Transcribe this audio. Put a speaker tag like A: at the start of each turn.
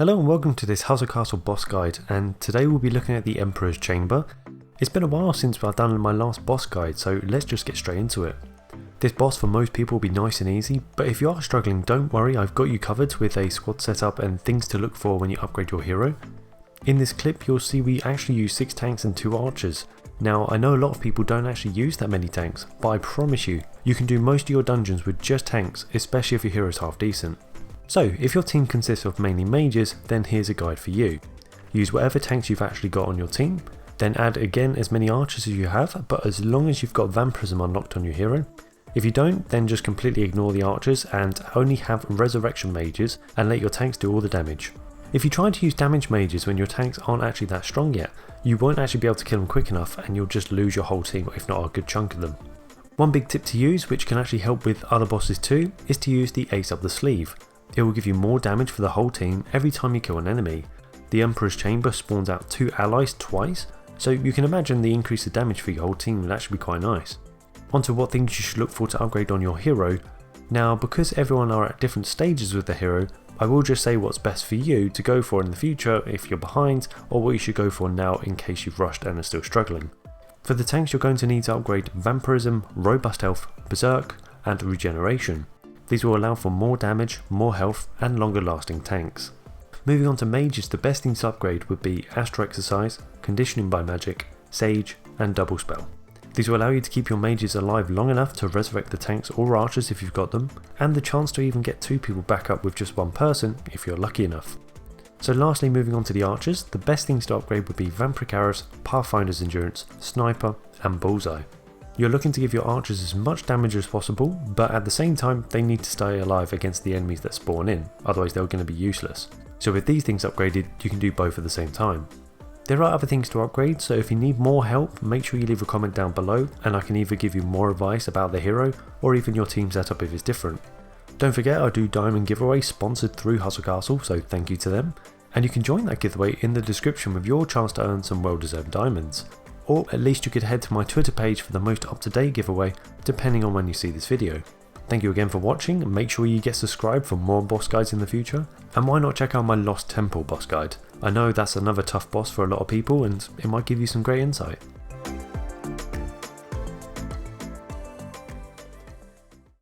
A: Hello and welcome to this Hustle Castle boss guide, and today we'll be looking at the Emperor's Chamber. It's been a while since I've done my last boss guide, so let's just get straight into it. This boss for most people will be nice and easy, but if you are struggling, don't worry, I've got you covered with a squad setup and things to look for when you upgrade your hero. In this clip you'll see we actually use 6 tanks and 2 archers. Now I know a lot of people don't actually use that many tanks, but I promise you, you can do most of your dungeons with just tanks, especially if your hero is half decent. So if your team consists of mainly mages, then here's a guide for you. Use whatever tanks you've actually got on your team, then add again as many archers as you have, but as long as you've got Vampirism unlocked on your hero. If you don't, then just completely ignore the archers and only have resurrection mages and let your tanks do all the damage. If you try to use damage mages when your tanks aren't actually that strong yet, you won't actually be able to kill them quick enough and you'll just lose your whole team, if not a good chunk of them. One big tip to use, which can actually help with other bosses too, is to use the Ace Up the Sleeve. It will give you more damage for the whole team every time you kill an enemy. The Emperor's Chamber spawns out 2 allies twice, so you can imagine the increase of damage for your whole team would actually be quite nice. Onto what things you should look for to upgrade on your hero. Now because everyone are at different stages with the hero, I will just say what's best for you to go for in the future if you're behind, or what you should go for now in case you've rushed and are still struggling. For the tanks you're going to need to upgrade Vampirism, Robust Health, Berserk and Regeneration. These will allow for more damage, more health and longer lasting tanks. Moving on to mages, the best things to upgrade would be Astral Exercise, Conditioning by Magic, Sage and Double Spell. These will allow you to keep your mages alive long enough to resurrect the tanks or archers if you've got them, and the chance to even get 2 people back up with just 1 person if you're lucky enough. So lastly, moving on to the archers, the best things to upgrade would be Vampiric Arrows, Pathfinder's Endurance, Sniper and Bullseye. You're looking to give your archers as much damage as possible, but at the same time they need to stay alive against the enemies that spawn in, otherwise they're going to be useless. So with these things upgraded, you can do both at the same time. There are other things to upgrade, so if you need more help, make sure you leave a comment down below and I can either give you more advice about the hero or even your team setup if it's different. Don't forget I do diamond giveaways sponsored through Hustle Castle, so thank you to them. And you can join that giveaway in the description with your chance to earn some well-deserved diamonds. Or at least you could head to my Twitter page for the most up-to-date giveaway, depending on when you see this video. Thank you again for watching, and make sure you get subscribed for more boss guides in the future. And why not check out my Lost Temple boss guide? I know that's another tough boss for a lot of people and it might give you some great insight.